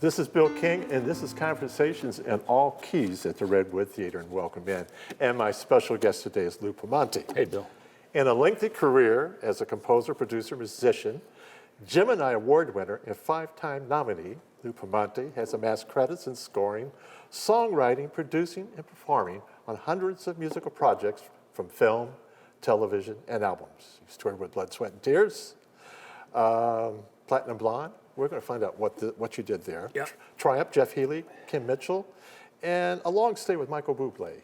This is Bill King, and this is Conversations in All Keys at the Redwood Theatre, and welcome in. And my special guest today is Lou Pomanti. Hey, Bill. In a lengthy career as a composer, producer, musician, Gemini Award winner, and five-time nominee, Lou Pomanti has amassed credits in scoring, songwriting, producing, and performing on hundreds of musical projects from film, television, and albums. He's toured with Blood, Sweat, and Tears, Platinum Blonde. We're going to find out what you did there. Yep. Triumph, Jeff Healey, Kim Mitchell, and a long stay with Michael Bublé,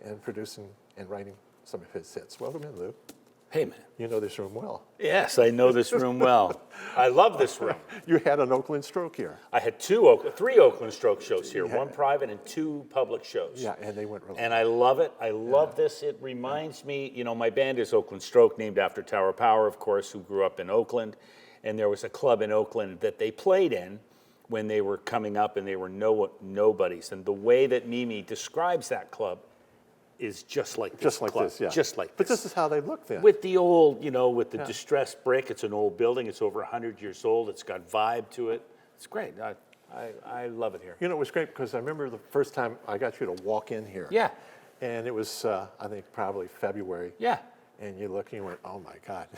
and producing and writing some of his hits. Welcome in, Lou. Hey, man. You know this room well. Yes, I know this room well. I love this room. You had an Oakland stroke here. I had three Oakland Stroke shows here, one private and two public shows. Yeah, and they went really And I love it. I love this. It reminds me, you know, my band is Oakland Stroke, named after Tower Power, of course, who grew up in Oakland. And there was a club in Oakland that they played in when they were coming up and they were nobodies. And the way that Mimi describes that club is just like this club. This, yeah. Just like But this. this is how they look then. With the old, you know, with the distressed brick. It's an old building. It's over 100 years old. It's got vibe to it. It's great. I love it here. You know, it was great because I remember the first time I got you to walk in here. Yeah. And it was, I think, probably February. Yeah. And you look and you went, oh my God,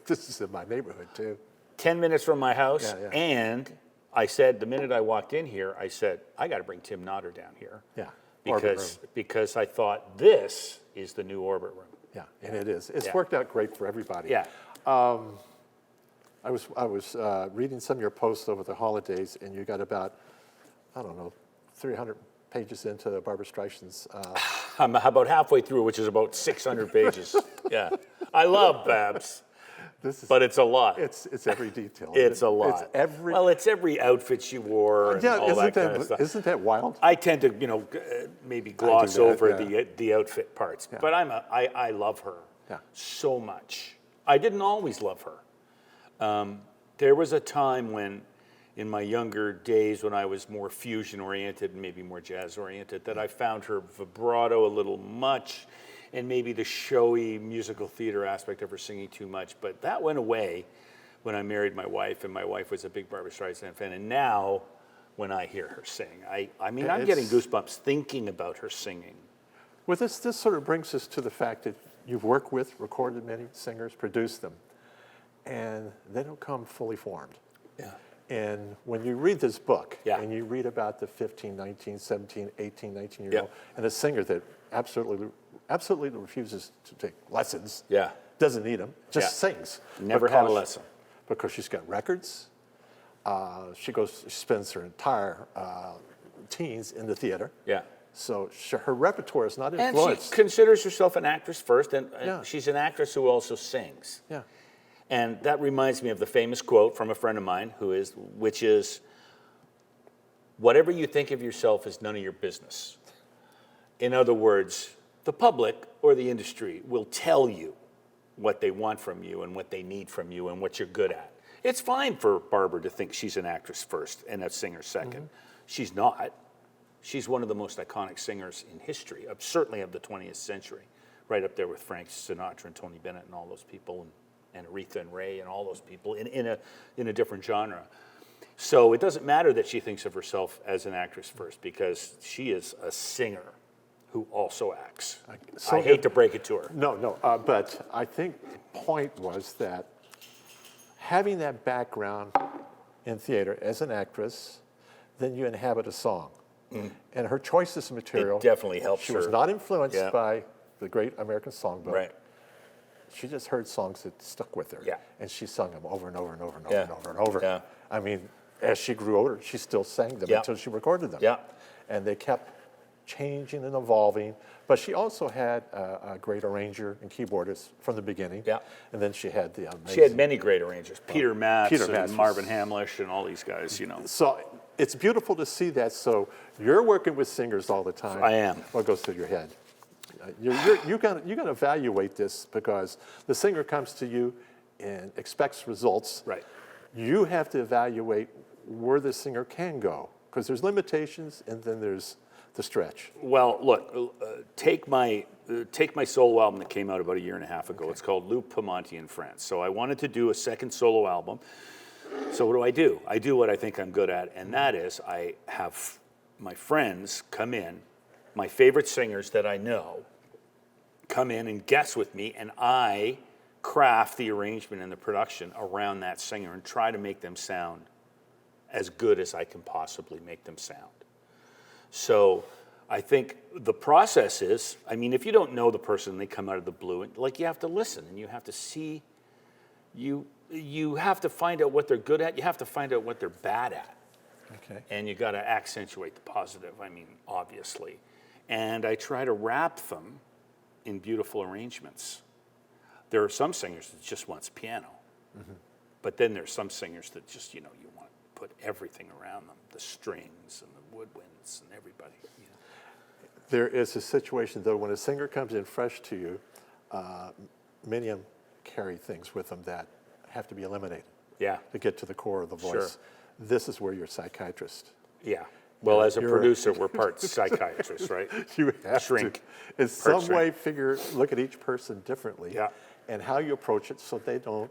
this is in my neighborhood too. 10 minutes from my house. Yeah. And I said, the minute I walked in here, I said, I got to bring Tim Nodder down here. Yeah. Because I thought this is the new Orbit room. Yeah, and it is. It's worked out great for everybody. Yeah. I was reading some of your posts over the holidays, and you got about, I don't know, 300 pages into Barbra Streisand's. I'm about halfway through, which is about 600 pages. Yeah. I love Babs. But it's a lot. It's every detail. It's a lot. It's every outfit she wore and all that kind of stuff. Isn't that wild? I tend to, maybe gloss over the outfit parts. Yeah. But I love her so much. I didn't always love her. There was a time when, in my younger days, when I was more fusion-oriented and maybe more jazz-oriented, that I found her vibrato a little much, and maybe the showy musical theater aspect of her singing too much. But that went away when I married my wife, and my wife was a big Barbra Streisand fan. And now, when I hear her sing, I'm getting goosebumps thinking about her singing. Well, this sort of brings us to the fact that you've worked with, recorded many singers, produced them, and they don't come fully formed. Yeah. And when you read this book, Yeah. and you read about the 15, 19, 17, 18, 19-year-old, and a singer that absolutely refuses to take lessons, doesn't need them, just sings. Never had a lesson. Because she's got records. She spends her entire teens in the theater. Yeah. So her repertoire is not influenced. And she considers herself an actress first, and she's an actress who also sings. Yeah. And that reminds me of the famous quote from a friend of mine, which is, whatever you think of yourself is none of your business. In other words, the public or the industry will tell you what they want from you and what they need from you and what you're good at. It's fine for Barbara to think she's an actress first and a singer second. Mm-hmm. She's not. She's one of the most iconic singers in history, certainly of the 20th century, right up there with Frank Sinatra and Tony Bennett and all those people, and Aretha and Ray and all those people in a different genre. So it doesn't matter that she thinks of herself as an actress first, because she is a singer who also acts. I hate to break it to her. No, but I think the point was that having that background in theater as an actress, then you inhabit a song. Mm. And her choices of material... It definitely helps her. She was not influenced by the great American songbook. Right. She just heard songs that stuck with her. Yeah. And she sung them over and over and over and over and over and over. Yeah. I mean, as she grew older, she still sang them until she recorded them. Yeah. And they kept changing and evolving, but she also had a great arranger and keyboardist from the beginning. Yeah. And then she had the amazing... She had many great arrangers. Peter Matz and Marvin Hamlisch and all these guys, you know. So it's beautiful to see that. So you're working with singers all the time. I am. What goes through your head? You're going to evaluate this, because the singer comes to you and expects results. Right. You have to evaluate where the singer can go, because there's limitations and then there's the stretch. Well, look, take my solo album that came out about a year and a half ago. Okay. It's called Lou Pomanti in France. So I wanted to do a second solo album So what do? I do what I think I'm good at, and that is I have my friends come in, my favorite singers that I know, come in and guest with me, and I craft the arrangement and the production around that singer and try to make them sound as good as I can possibly make them sound. So I think the process is, I mean, if you don't know the person and they come out of the blue, and like, you have to listen and you have to see, you have to find out what they're good at, you have to find out what they're bad at. Okay. And you got to accentuate the positive, I mean, obviously. And I try to wrap them in beautiful arrangements. There are some singers that just wants piano. Mm-hmm. But then there's some singers that just, you want to put everything around them, the strings and the woodwinds and everybody. There is a situation, though, when a singer comes in fresh to you, many of them carry things with them that have to be eliminated. Yeah. To get to the core of the voice. Sure. This is where you're a psychiatrist. Yeah. Well, as a producer, we're part psychiatrists, right? You have Shrink. to, in some way, look at each person differently. Yeah. And how you approach it so they don't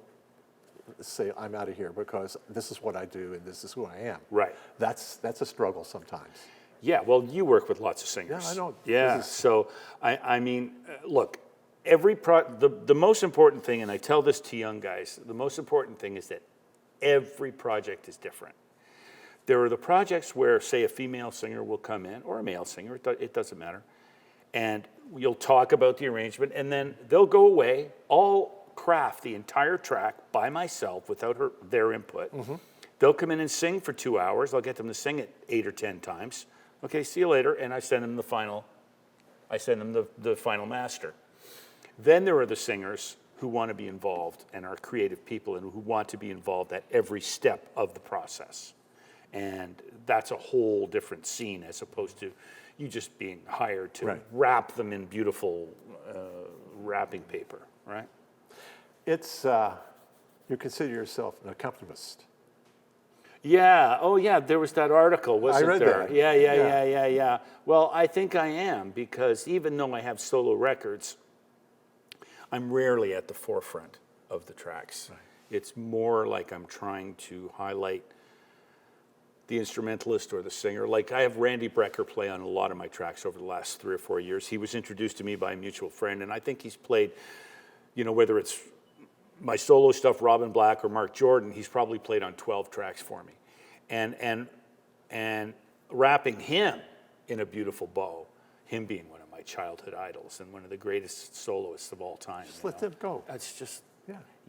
say, I'm out of here because this is what I do and this is who I am. Right. That's a struggle sometimes. Yeah, well, you work with lots of singers. Yeah, I know. Yeah, so, I mean, look, the most important thing, and I tell this to young guys, the most important thing is that every project is different. There are the projects where, say, a female singer will come in, or a male singer, it doesn't matter, and you'll talk about the arrangement, and then they'll go away, I'll craft the entire track by myself without their input. Mm-hmm. They'll come in and sing for 2 hours. I'll get them to sing it 8 or 10 times. Okay, see you later, and I send them the final master. Then there are the singers who want to be involved and are creative people and who want to be involved at every step of the process. And that's a whole different scene as opposed to you just being hired to wrap them in beautiful wrapping paper, right? It's, you consider yourself an accompanist. Yeah, oh yeah, there was that article, wasn't I read there? that. Yeah. Well, I think I am, because even though I have solo records, I'm rarely at the forefront of the tracks. Right. It's more like I'm trying to highlight the instrumentalist or the singer. Like, I have Randy Brecker play on a lot of my tracks over the last 3 or 4 years. He was introduced to me by a mutual friend, and I think he's played, whether it's my solo stuff, Robin Black or Mark Jordan, he's probably played on 12 tracks for me. And wrapping him in a beautiful bow, him being one of my childhood idols and one of the greatest soloists of all time. Just let them go. That's just,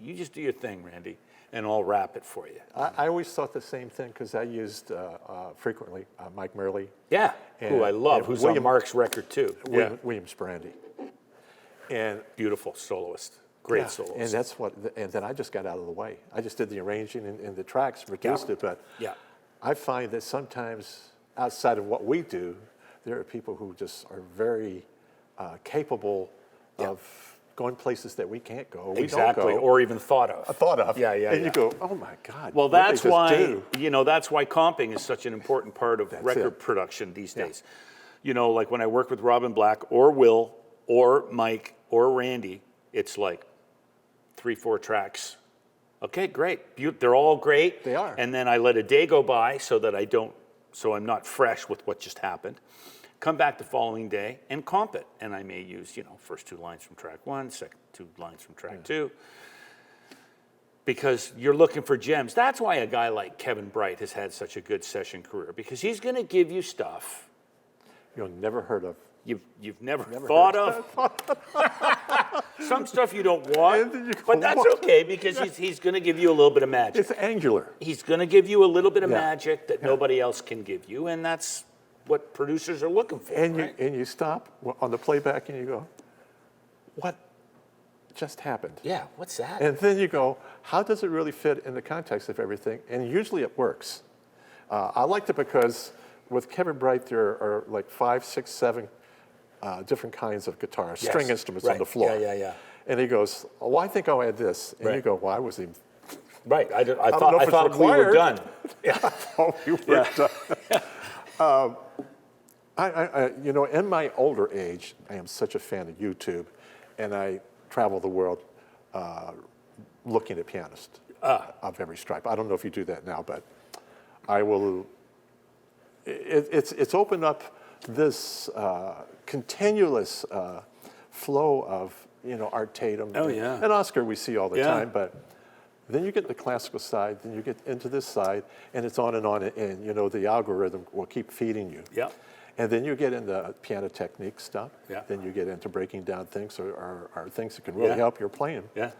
you just do your thing, Randy, and I'll wrap it for you. I always thought the same thing because I used frequently Mike Merle. Yeah, who I love, who's on Mark's record too. William Sprandi. And beautiful soloist. Great soloist. And then I just got out of the way. I just did the arranging and the tracks, produced it, but I find that sometimes outside of what we do, there are people who just are very capable of going places that we can't go. We don't go. Or even thought of. Yeah. And you go, oh my God. Well, that's why, that's why comping is such an important part of record production these days. Like when I work with Robin Black or Will or Mike or Randy, it's like 3-4 tracks. Okay, great. They're all great. They are. And then I let a day go by so that I'm not fresh with what just happened. Come back the following day and comp it. And I may use, first 2 lines from track 1, second 2 lines from track 2. Because you're looking for gems. That's why a guy like Kevin Bright has had such a good session career, because he's going to give you stuff you'll never heard of. You've never thought of. Some stuff you don't want, but that's okay, because he's going to give you a little bit of magic. It's angular. He's going to give you a little bit of magic that nobody else can give you, and that's what producers are looking for. And you stop on the playback and you go, what just happened? Yeah, what's that? And then you go, how does it really fit in the context of everything? And usually it works. I liked it because with Kevin Bright, there are like 5, 6, 7 different kinds of guitars, string instruments on the floor. Yeah. And he goes, oh, I think I'll add this. And you go, well, I was even... Right, I thought we were done. I thought we were done. In my older age, I am such a fan of YouTube, and I travel the world looking at pianists. of every stripe. I don't know if you do that now, but I will. It's opened up this continuous flow of Art Tatum. Oh, yeah. And Oscar we see all the Yeah. time, but then you get the classical side, then you get into this side, and it's on, and the algorithm will keep feeding you. Yeah. And then you get into piano technique stuff. Yeah. Then you get into breaking down things or things that can really Yeah. help your playing. Yeah.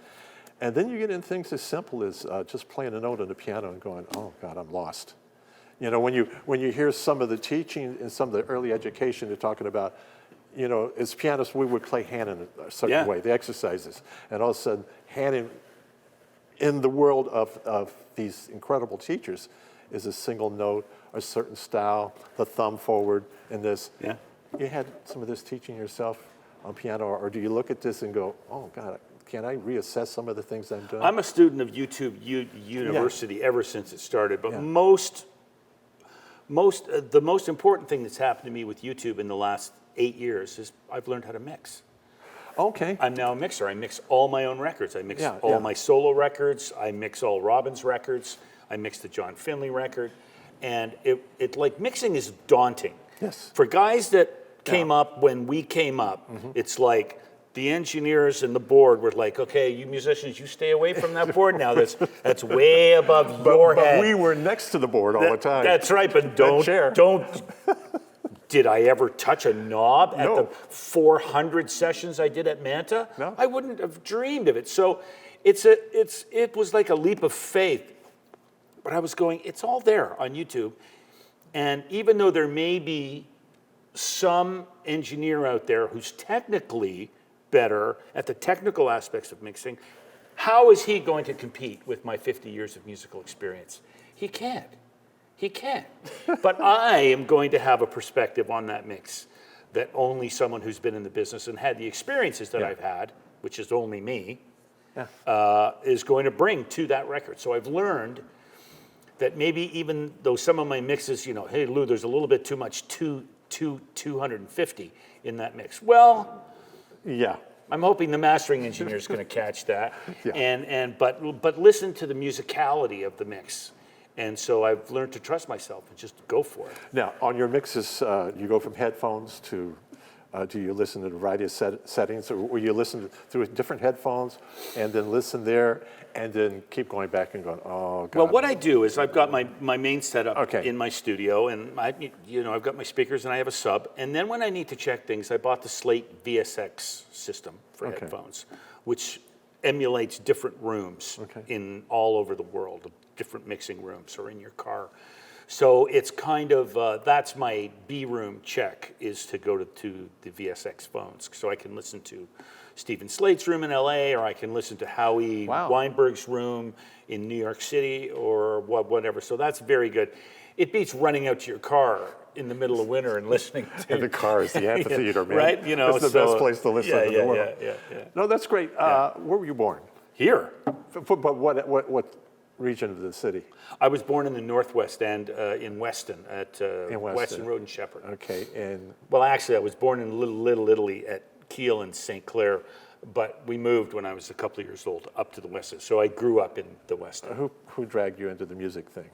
And then you get into things as simple as just playing a note on the piano and going, oh God, I'm lost. When you hear some of the teaching in some of the early education, they're talking about, as pianists, we would play hand in a certain Yeah. way, the exercises. And all of a sudden, hand in the world of these incredible teachers is a single note, a certain style, the thumb forward, and this. Yeah. You had some of this teaching yourself on piano, or do you look at this and go, oh God, can I reassess some of the things I'm doing? I'm a student of YouTube University ever since it started, but Yeah. the most important thing that's happened to me with YouTube in the last 8 years is I've learned how to mix. Okay. I'm now a mixer. I mix all my own records. I mix Yeah, all yeah. my solo records. I mix all Robin's records. I mix the John Finley record. And it like mixing is daunting. Yes. For guys that came up when we came up, it's like the engineers and the board were like, okay, you musicians, you stay away from that board now. That's way above your head. But we were next to the board all the time. That's right, but chair. don't. Did I ever touch a knob at No. the 400 sessions I did at Manta? No. I wouldn't have dreamed of it. So it was like a leap of faith. But I was going, it's all there on YouTube. And even though there may be some engineer out there who's technically better at the technical aspects of mixing, how is he going to compete with my 50 years of musical experience? He can't. He can't. But I am going to have a perspective on that mix that only someone who's been in the business and had the experiences that Yeah. I've had, which is only me, Yeah. is going to bring to that record. So I've learned that maybe even though some of my mixes, hey Lou, there's a little bit too much 250 in that mix. Well, Yeah. I'm hoping the mastering engineer is going to catch that, Yeah. but listen to the musicality of the mix, and so I've learned to trust myself and just go for it. Now, on your mixes, you go from headphones to, do you listen to a variety of settings, or will you listen through different headphones and then listen there and then keep going back and going, oh, God. Well, what I do is I've got my main setup Okay. in my studio, and I've got my speakers and I have a sub. And then when I need to check things, I bought the Slate VSX system for Okay. headphones, which emulates different rooms Okay. in all over the world, different mixing rooms, or in your car. So it's kind of that's my B room check, is to go to the VSX phones, so I can listen to Stephen Slate's room in LA, or I can listen to Howie Wow. Weinberg's room in New York City, or whatever. So that's very good. It beats running out to your car in the middle of winter and listening to And the car is the amphitheater, man. right? It's the best place to listen in the world. Yeah. No, that's great. Where were you born? Here, But what region of the city? I was born in the Northwest End in Weston at In Weston. Weston Road and Shepherd. Okay, and Well, actually, I was born in Little Italy at Kiel and St. Clair, but we moved when I was a couple of years old up to the West End. So I grew up in the West End. who dragged you into the music thing?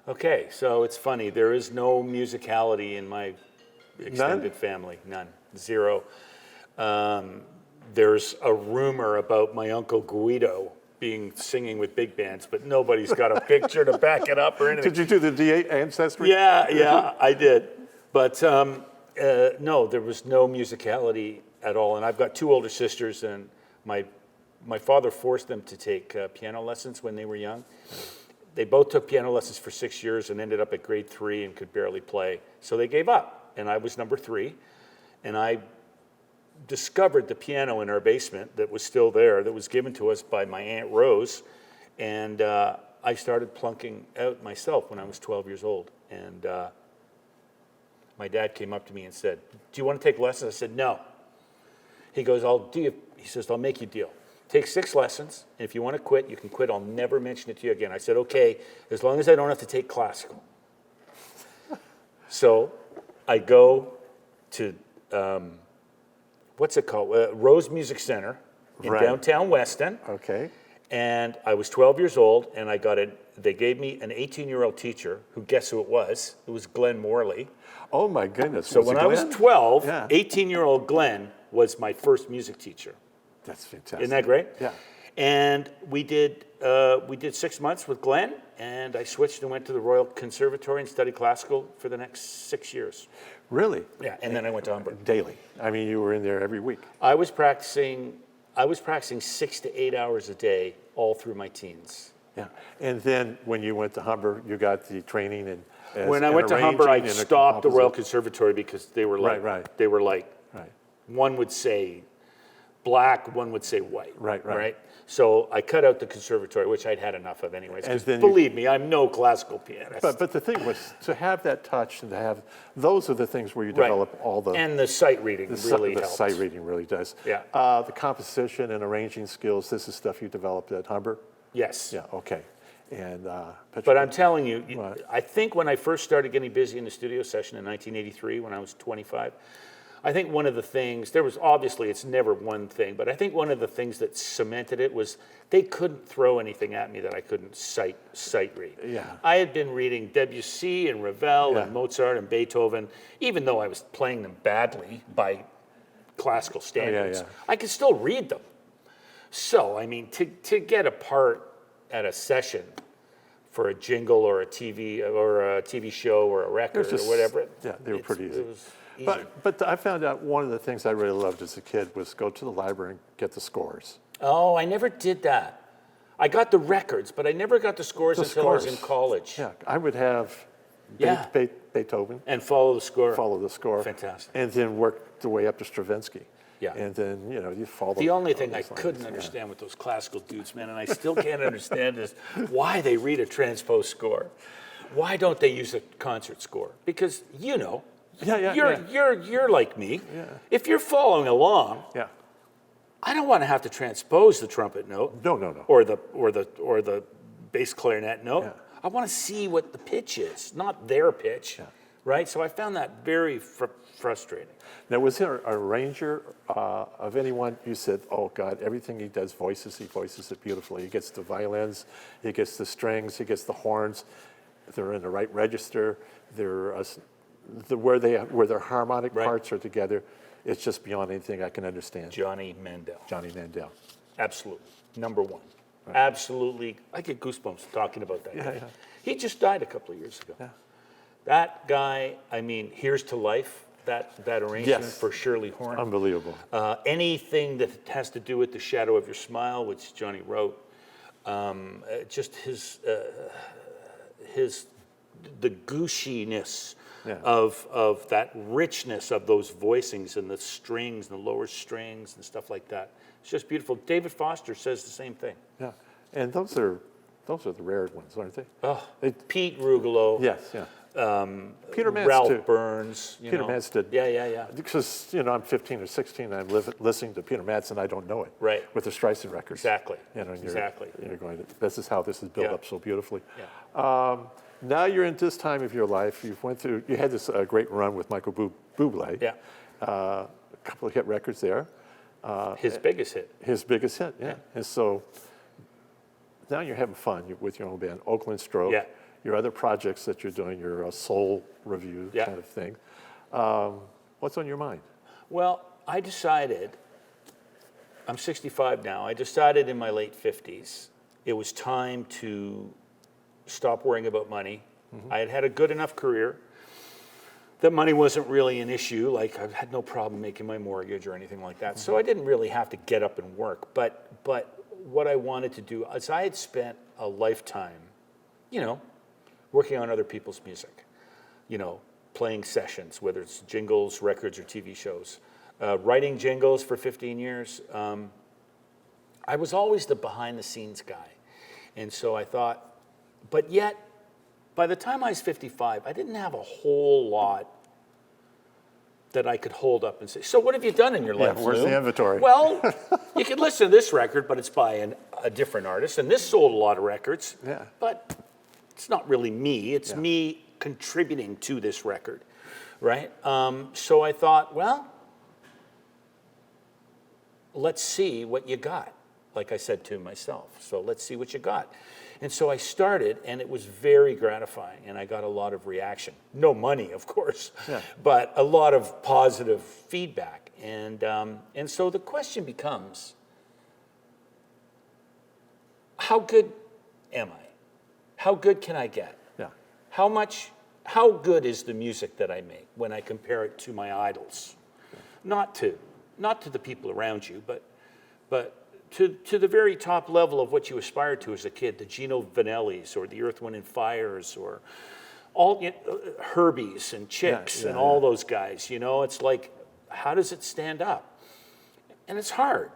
Okay, so it's funny. There is no musicality in my extended family. None. Zero. There's a rumor about my uncle Guido singing with big bands, but nobody's got a picture to back it up or anything. Did you do the DA ancestry? Yeah, I did. But no, there was no musicality at all. And I've got two older sisters, and my father forced them to take piano lessons when they were young. They both took piano lessons for 6 years and ended up at grade 3 and could barely play. So they gave up, and I was number 3. And I discovered the piano in our basement that was still there, that was given to us by my Aunt Rose. And I started plunking out myself when I was 12 years old. And my dad came up to me and said, "Do you want to take lessons?" I said, "No." He goes, he says, "I'll make you a deal. Take 6 lessons, and if you want to quit, you can quit. I'll never mention it to you again." I said, "Okay, as long as I don't have to take classical." So I go to, what's it called? Rose Music Center in Right. downtown Weston. Okay. And I was 12 years old, and they gave me an 18-year-old teacher who, guess who it was? It was Glenn Morley. Oh my goodness. So when I was 12, Yeah. 18-year-old Glenn was my first music teacher. That's fantastic. Isn't that great? Yeah. And we did 6 months with Glenn, and I switched and went to the Royal Conservatory and studied classical for the next 6 years. Really? Yeah, and then I went to Humber. Daily. I mean, you were in there every week. I was practicing 6 to 8 hours a day all through my teens. Yeah. And then when you went to Humber, you got the training and When I went to Humber, I arranging and a stopped the Royal composer. Conservatory because they were like, Right. they were like, Right. one would say black, one would say white. Right. So I cut out the conservatory, which I'd had enough of anyways. 'Cause then you- believe me, I'm no classical pianist. But the thing was to have that touch and to have those are the things where you Right. develop all the And the sight reading really the helped. sight reading really does. Yeah. The composition and arranging skills. This is stuff you developed at Humber. Yes. Yeah. Okay. And But I'm telling you, Right. I think when I first started getting busy in the studio session in 1983, when I was 25, I think one of the things, there was obviously, it's never one thing, but I think one of the things that cemented it was they couldn't throw anything at me that I couldn't sight read. Yeah. I had been reading Debussy and Ravel Yeah. and Mozart and Beethoven, even though I was playing them badly by classical standards, yeah. I could still read them. So, I mean, to get a part at a session for a jingle or a TV show or a record just- or whatever. yeah, they were pretty easy. It was easy. But I found out one of the things I really loved as a kid was go to the library and get the scores. Oh, I never did that. I got the records, but I never got the scores until I was in college. Yeah, I would have Yeah. Beethoven, And follow the score. follow the score. Fantastic. And then work the way up to Stravinsky. Yeah. And then, you follow The only thing I those lines, couldn't yeah. understand with those classical dudes, man, and I still can't understand is why they read a transposed score. Why don't they use a concert score? Because Yeah. you're like me. Yeah. If you're following along, Yeah. I don't want to have to transpose the trumpet note. No. Or the bass clarinet note. Yeah. I want to see what the pitch is, not their pitch, right? So I found that very frustrating. Now, was there a arranger of anyone you said, oh, God, everything he does, he voices it beautifully. He gets the violins, he gets the strings, he gets the horns. They're in the right register. They're where their harmonic Right. parts are together. It's just beyond anything I can understand. Johnny Mandel. Johnny Mandel. Absolutely. Number one. Absolutely. I get goosebumps talking about that. Yeah. He just died a couple of years ago. Yeah. That guy, I mean, Here's to Life, that arrangement Yes. for Shirley Horn. Unbelievable. Anything that has to do with The Shadow of Your Smile, which Johnny wrote, just the gushiness Yeah. of that richness of those voicings and the strings and the lower strings and stuff like that. It's just beautiful. David Foster says the same thing. Yeah. And those are the rare ones, aren't they? Oh, They- Pete Rugolo. Yes, yeah. Peter Matz, Ralph too. Burns. Peter Matz did. Yeah. Because, I'm 15 or 16, I'm listening to Peter Matz and I don't know it. Right. With the Streisand records. Exactly. And you're, Exactly. You're going, this is how this is built Yeah. up so beautifully. Yeah. Now you're in this time of your life. You had this great run with Michael Bublé. Yeah. A couple of hit records there. His biggest hit. His biggest hit, yeah. And so now you're having fun with your own band, Oakland Stroke. Yeah. Your other projects that you're doing, your soul review Yeah. kind of thing. What's on your mind? Well, I decided, I'm 65 now, I decided in my late 50s it was time to stop worrying about money. I had had a good enough career that money wasn't really an issue. Like I had no problem making my mortgage or anything like that. So I didn't really have to get up and work. But what I wanted to do is I had spent a lifetime, working on other people's music, playing sessions, whether it's jingles, records, or TV shows, writing jingles for 15 years. I was always the behind the scenes guy. And so I thought, but yet, by the time I was 55, I didn't have a whole lot that I could hold up and say, so what have you done in your life, Where's Lou? the inventory? Well, you can listen to this record, but it's by a different artist, and this sold a lot of records. Yeah. But it's not really me. It's Yeah. me contributing to this record, right? So I thought, well, let's see what you got. like I said to myself. So let's see what you got. And so I started, and it was very gratifying, and I got a lot of reaction. No money, of course, but a lot of positive feedback. And so the question becomes, how good am I? How good can I get? Yeah. How good is the music that I make when I compare it to my idols? Not to the people around you, but to the very top level of what you aspired to as a kid, the Gino Vanellis or the Earth, Wind and Fires or all Herbies and Chicks and all those guys. It's like, how does it stand up? And it's hard,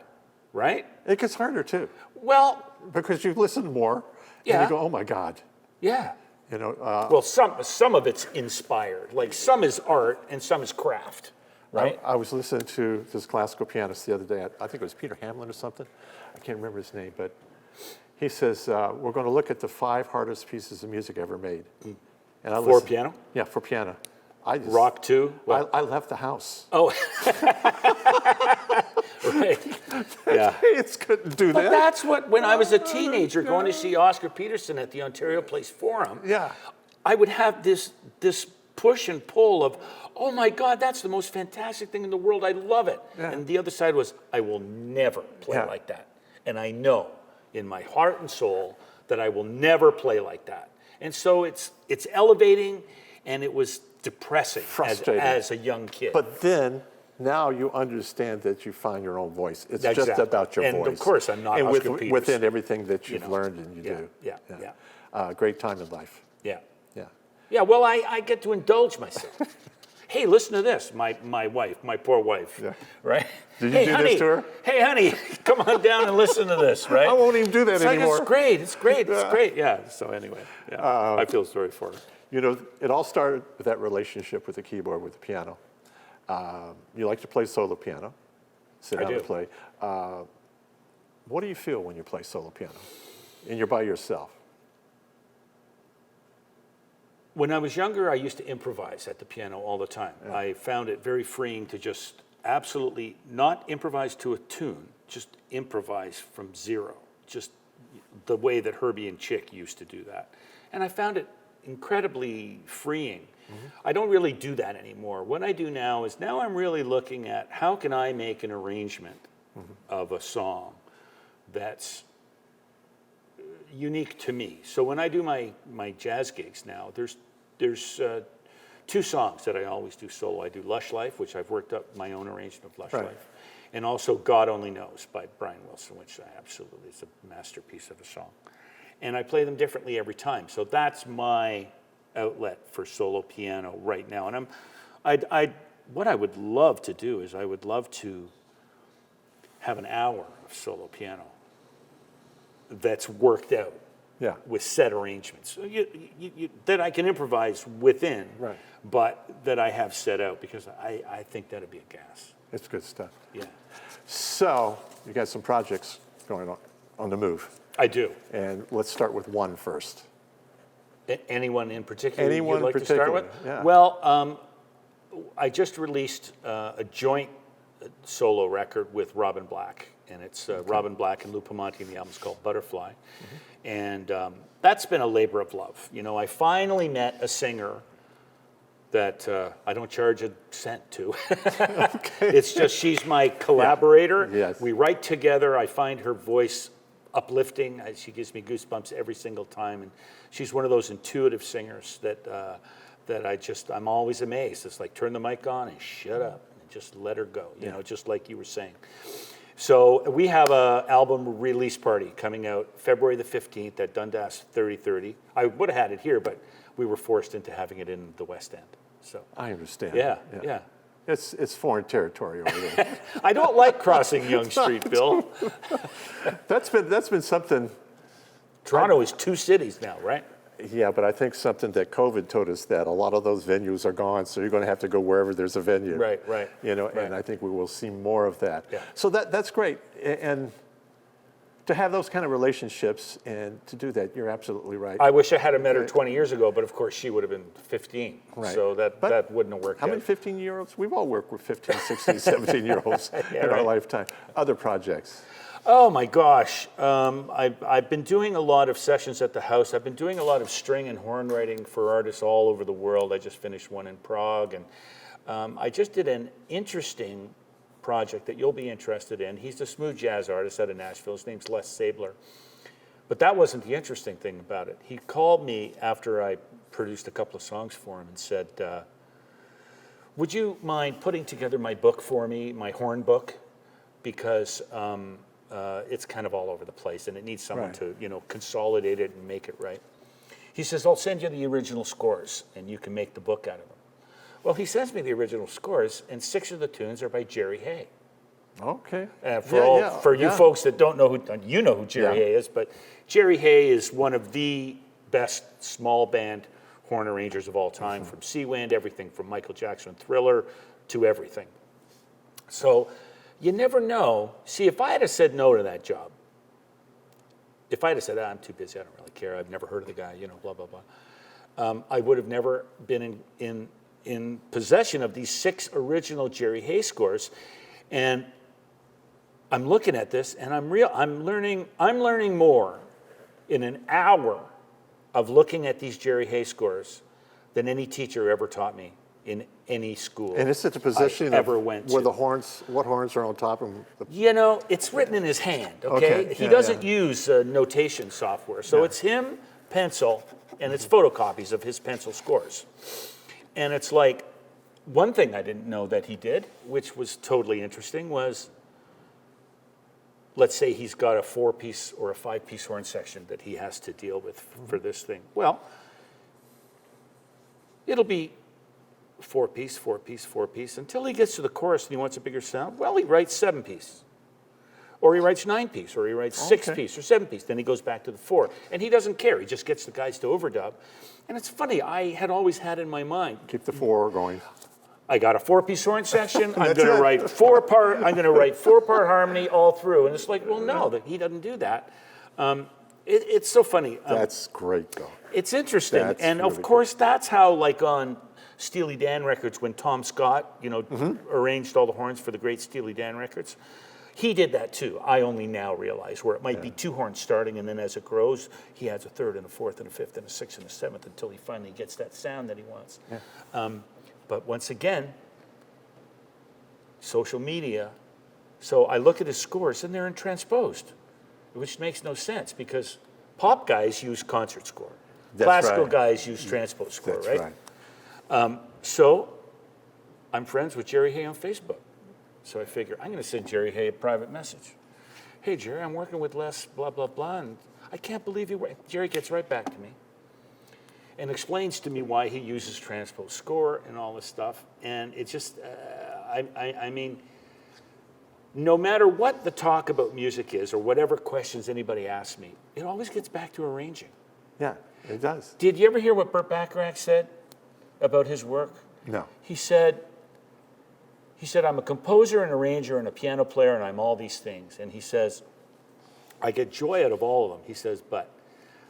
right? It gets harder too. Well, because you listen more and you go, oh my God. Yeah. Well, some of it's inspired. Like some is art and some is craft. Right. I was listening to this classical pianist the other day. I think it was Peter Hamlin or something. I can't remember his name, but he says, we're going to look at the 5 hardest pieces of music ever made. And For piano? Yeah, for piano. Rock too? I left the house. Oh. Right. Yeah. Kids couldn't do But that. that's what, when I was a teenager going to see Oscar Peterson at the Ontario Place Forum, I would have this push and pull of, oh my God, that's the most fantastic thing in the world. I love it. Yeah. And the other side was, I will never play like that. And I know in my heart and soul that I will never play like that. And so it's elevating, and it was depressing as a young kid. But then, now you understand that you find your own voice. It's just about your voice. And of course, I'm not Oscar Peterson. Within everything that you've learned and you do. Yeah. Great time in life. Yeah. Yeah. Yeah, well, I get to indulge myself. Hey, listen to this, my wife, my poor wife, right? Did you do this to her? Hey, honey, come on down and listen to this, right? I won't even do that anymore. It's great, it's great. Yeah, so anyway, I feel sorry for her. It all started with that relationship with the keyboard, with the piano. You like to play solo piano, sit down and play. What do you feel when you play solo piano and you're by yourself? When I was younger, I used to improvise at the piano all the time. Yeah. I found it very freeing to just absolutely not improvise to a tune, just improvise from zero, just the way that Herbie and Chick used to do that. And I found it incredibly freeing. Mm-hmm. I don't really do that anymore. What I do now is I'm really looking at how can I make an arrangement of a song that's unique to me. So when I do my jazz gigs now, there's 2 songs that I always do solo. I do Lush Life, which I've worked up my own arrangement of Lush Life, and also God Only Knows by Brian Wilson, which I absolutely is a masterpiece of a song. And I play them differently every time. So that's my outlet for solo piano right now. And what I would love to do is I would love to have an hour of solo piano that's worked out with set arrangements that I can improvise within, but that I have set out because I think that'd be a gas. It's good stuff. Yeah. So you got some projects going on the move. I do. And let's start with one first. Anyone in particular you'd like to start with? Yeah. Well, I just released a joint solo record with Robin Black. And it's Robin Black and Lou Pomanti, and the album's called Butterfly. Mm-hmm. And that's been a labor of love. I finally met a singer that I don't charge a cent to. It's just she's my collaborator. Yeah. Yes. We write together. I find her voice uplifting. She gives me goosebumps every single time. And she's one of those intuitive singers that I'm always amazed. It's like turn the mic on and shut up and just let her go, just like you were saying. So we have an album release party coming out February the 15th at Dundas 3030. I would have had it here, but we were forced into having it in the West End. So I understand. Yeah. It's foreign territory over there. I don't like crossing Yonge Street, Bill. That's been something. Toronto is 2 cities now, right? Yeah, but I think something that COVID taught us that a lot of those venues are gone, so you're going to have to go wherever there's a venue. Right. And I think we will see more of that. Yeah. So that's great. And to have those kind of relationships and to do that, you're absolutely right. I wish I had met her 20 years ago, but of course she would have been 15. Right. So that wouldn't have worked How out. many 15-year-olds? We've all worked with 15, 16, 17-year-olds in our right. lifetime. Other projects. Oh my gosh. I've been doing a lot of sessions at the house. I've been doing a lot of string and horn writing for artists all over the world. I just finished one in Prague. And I just did an interesting project that you'll be interested in. He's a smooth jazz artist out of Nashville. His name's Les Sabler. But that wasn't the interesting thing about it. He called me after I produced a couple of songs for him and said, would you mind putting together my book for me, my horn book? Because it's kind of all over the place and it needs someone to, consolidate it and make it right. He says, I'll send you the original scores and you can make the book out of them. Well, he sends me the original scores and 6 of the tunes are by Jerry Hay. Okay. For you folks that don't know you know who Jerry Hay is, but Jerry Hay is one of the best small band horn arrangers of all time, from Seawind, everything from Michael Jackson Thriller to everything. So you never know. See, if I had said no to that job, if I had said, I'm too busy, I don't really care, I've never heard of the guy, blah, blah, blah, I would have never been in possession of these 6 original Jerry Hay scores. And I'm looking at this and I'm learning more in an hour of looking at these Jerry Hay scores than any teacher ever taught me in any school. And it's at the position ever went where to. what horns are on top of the... It's written in his hand, okay? He doesn't use notation software. So it's him, pencil, and it's photocopies of his pencil scores. And it's like, one thing I didn't know that he did, which was totally interesting, was, let's say he's got a 4-piece or a 5-piece horn section that he has to deal with for this thing. Well, it'll be 4-piece, 4-piece, 4-piece, until he gets to the chorus and he wants a bigger sound. Well, he writes 7-piece. Or he writes 9-piece, or he writes 6-piece or 7-piece. Then he goes back to the 4. And he doesn't care. He just gets the guys to overdub. And it's funny, I had always had in my mind, Keep the 4 going. I got a 4-piece horn section. I'm going to write 4-part. I'm going to write 4-part harmony all through. And it's like, well, no, that he doesn't do that. It's so funny. That's great, though. It's interesting, That's and really of course, that's how, like on Steely Dan records, when Tom Scott, arranged all the horns for the great Steely Dan records, he did that too. I only now realize where it might be 2 horns starting, and then as it grows, he adds a 3rd and a 4th and a 5th and a 6th and a 7th until he finally gets that sound that he wants. Yeah. But once again, social media. So I look at his scores, and they're in transposed, which makes no sense because pop guys use concert score. Classical guys use transposed score, That's right? So I'm friends with Jerry Hay on Facebook. So I figure I'm going to send Jerry Hay a private message. Hey, Jerry, I'm working with Les, blah, blah, blah, and I can't believe you. Jerry gets right back to me and explains to me why he uses transposed score and all this stuff. And it just, I mean, no matter what the talk about music is or whatever questions anybody asks me, it always gets back to arranging. Yeah, it does. Did you ever hear what Burt Bacharach said about his work? No. He said, I'm a composer, an arranger, and a piano player, and I'm all these things. And he says, I get joy out of all of them. He says, but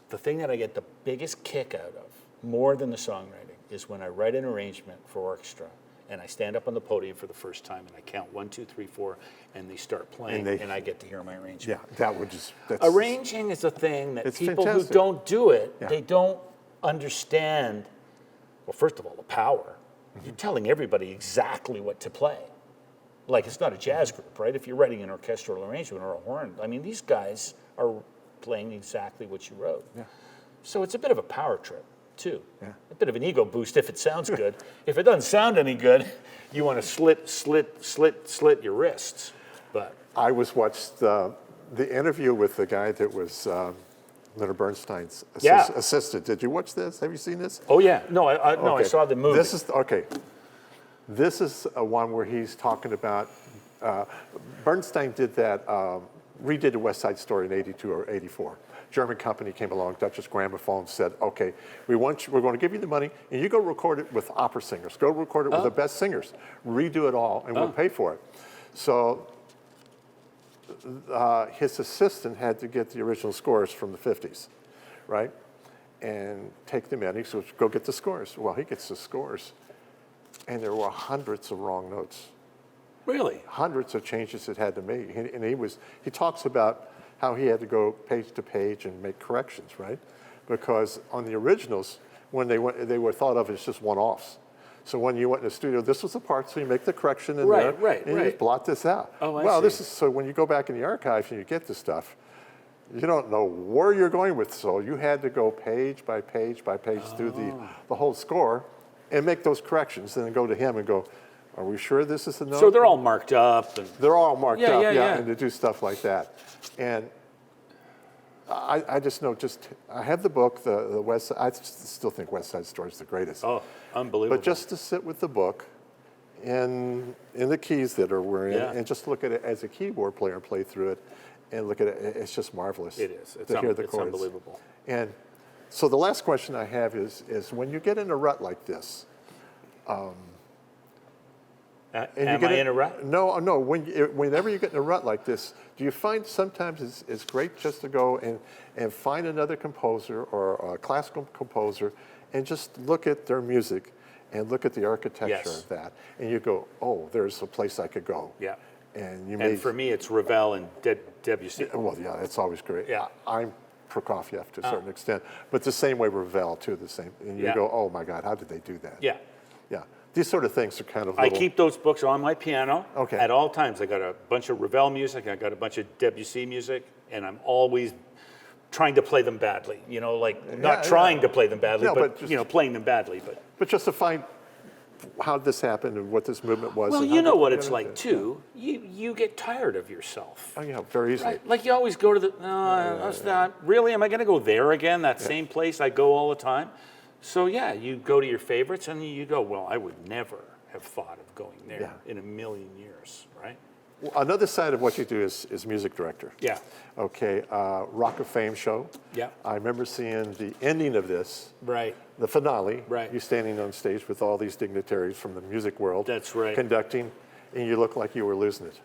the thing that I get the biggest kick out of, more than the songwriting, is when I write an arrangement for orchestra, and I stand up on the podium for the first time, and I count 1, 2, 3, 4, and they start playing, and I get to hear my arrangement. Yeah, that would just... Arranging is a thing that people fantastic. who don't do it, they don't understand, well, first of all, the power. You're telling everybody exactly what to play. Like, it's not a jazz group, right? If you're writing an orchestral arrangement or a horn, I mean, these guys are playing exactly what you wrote. Yeah. So it's a bit of a power trip, too. Yeah. A bit of an ego boost if it sounds good. If it doesn't sound any good, you want to slit your wrists. But I watched the interview with the guy that was Leonard Bernstein's assistant. Did you watch this? Have you seen this? Oh yeah, no, I saw the movie. This is one where he's talking about Bernstein did that, redid the West Side Story in '82 or '84. German company came along, Duchess Gramophone, said, okay, we're going to give you the money, and you go record it with opera singers. Go record it with the best singers. Redo it all, and we'll pay for it. So his assistant had to get the original scores from the 50s, right? And take them in. He said, go get the scores. Well, he gets the scores, and there were hundreds of wrong notes. Really? Hundreds of changes it had to make. And he talks about how he had to go page to page and make corrections, right? Because on the originals, when they were thought of as just one-offs. So when you went in the studio, this was the part, so you make the correction in there, and you just blot this out. Oh, I well, see. so when you go back in the archives and you get this stuff, you don't know where you're going with, so you had to go page by page by page through the whole score and make those corrections, and then go to him and go, are we sure this is the note? So they're all marked up. And They're all marked up, yeah. and to do stuff like that. And I just know, I have the book, the West Side, I still think West Side Story is the greatest. Oh, unbelievable. But just to sit with the book in the keys that we're in, and just look at it as a keyboard player and play through it, and look at it, it's just marvelous. It is. To hear the it's chords. unbelievable. And so the last question I have is when you get in a rut like this, Am I in a rut? No. Whenever you get in a rut like this, do you find sometimes it's great just to go and find another composer or a classical composer and just look at their music and look at the architecture of that, and you go, oh, there's a place I could go. Yeah. And for me, it's Ravel and Debussy. Well, yeah, that's always great. Yeah. I'm Prokofiev to a certain extent, but the same way Ravel too. The same, and you go, oh my God, how did they do that? Yeah. Yeah. These sort of things are kind of. I keep those books on my piano Okay. at all times. I got a bunch of Ravel music, I got a bunch of Debussy music, and I'm always trying to play them badly. You know, like not trying to play them badly, No, but but you know, playing them badly. But just to find how this happened and what this movement was. Well, and you how know they what got it's into like it. too. You get tired of yourself. Oh yeah, very easily. Right? Like you always go to the, no, that's not, really, am I going to go there again? That same place I go all the time? So yeah, you go to your favorites and you go, well, I would never have thought of going there in a million years, right? Well, another side of what you do is music director. Yeah. Okay, Rock of Fame show. Yeah. I remember seeing the ending of this, Right. the finale. Right. You standing on stage with all these dignitaries from the music world. That's right. Conducting, and you look like you were losing it.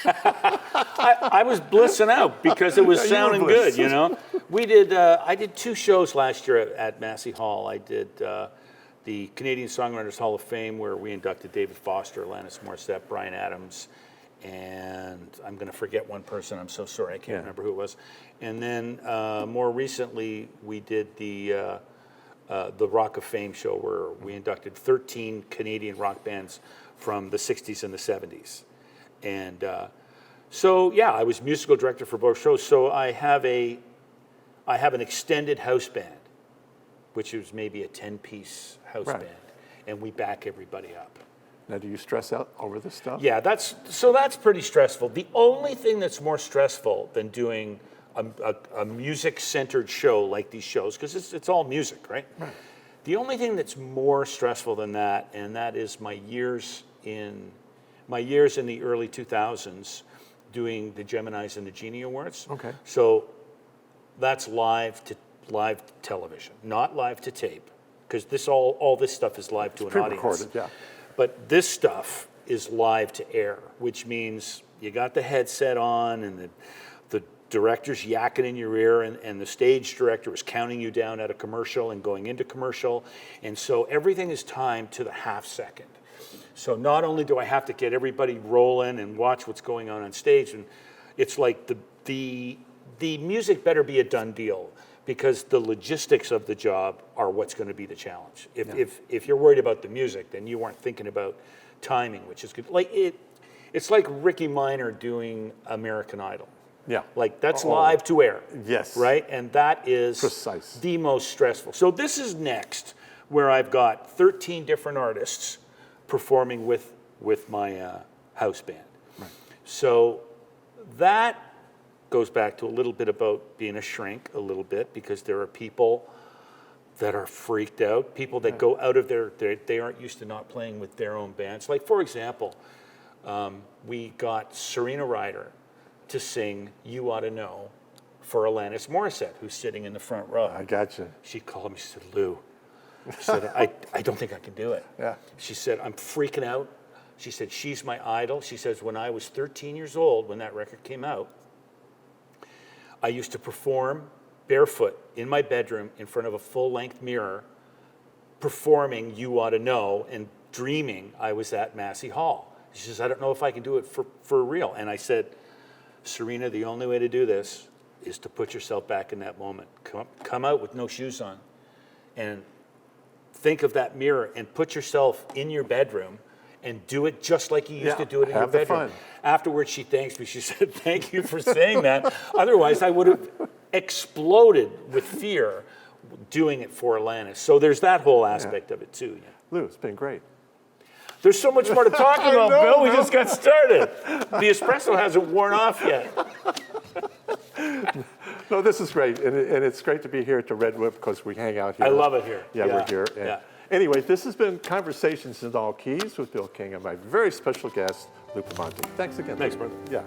I was blissing out because it was Yeah, you were sounding blissed. good, you know? We did, I did 2 shows last year at Massey Hall. I did the Canadian Songwriters Hall of Fame, where we inducted David Foster, Alanis Morissette, Bryan Adams, and I'm going to forget one person. I'm so sorry. I can't remember who it was. And then more recently, we did the Rock of Fame show, where we inducted 13 Canadian rock bands from the 60s and the 70s. And so, yeah, I was musical director for both shows. So I have an extended house band, which is maybe a 10-piece house band, and we back everybody up. Now, do you stress out over this stuff? Yeah, that's pretty stressful. The only thing that's more stressful than doing a music-centered show like these shows, because it's all music, right? The only thing that's more stressful than that, and that is my years in the early 2000s doing the Geminis and the Genie Awards. Okay. So that's live television, not live to tape, because all this stuff is live to an audience. Pre-recorded, yeah. But this stuff is live to air, which means you got the headset on and the director's yakking in your ear, and the stage director is counting you down at a commercial and going into commercial. And so everything is timed to the half second. So not only do I have to get everybody rolling and watch what's going on stage, and it's like the music better be a done deal, because the logistics of the job are what's going to be the challenge. If you're worried about the music, then you aren't thinking about timing, which is good. It's like Ricky Minor doing American Idol. Yeah. Like that's live to air. Yes. Right? And that is Precise. the most stressful. So this is next, where I've got 13 different artists performing with my house band. Right. So that goes back to a little bit about being a shrink a little bit, because there are people that are freaked out, people that go out of they aren't used to not playing with their own bands. Like, for example, we got Serena Ryder to sing You Ought to Know for Alanis Morissette, who's sitting in the front row. I gotcha. She called me, she said, Lou, she said, I don't think I can do it. Yeah. She said, I'm freaking out. She said, she's my idol. She says, when I was 13 years old, when that record came out, I used to perform barefoot in my bedroom in front of a full-length mirror, performing You Ought to Know and dreaming I was at Massey Hall. She says, I don't know if I can do it for real. And I said, Serena, the only way to do this is to put yourself back in that moment. Come out with no shoes on and think of that mirror and put yourself in your bedroom and do it just like you used to do it in your bedroom. Have the fun. Afterwards, she thanks me. She said, thank you for saying that. Otherwise, I would have exploded with fear doing it for Alanis. So there's that whole aspect of it, too. Yeah. Lou, it's been great. There's so much more to talk about, know, Bill. We Bill. just got started. The espresso hasn't worn off yet. No, this is great, and it's great to be here at the Redwood because we hang out here. I love it here. Yeah, we're here. And anyway, this has been Conversations in All Keys with Bill King and my very special guest, Lou Pomanti. Thanks again. Thanks, Lou. brother. Yeah.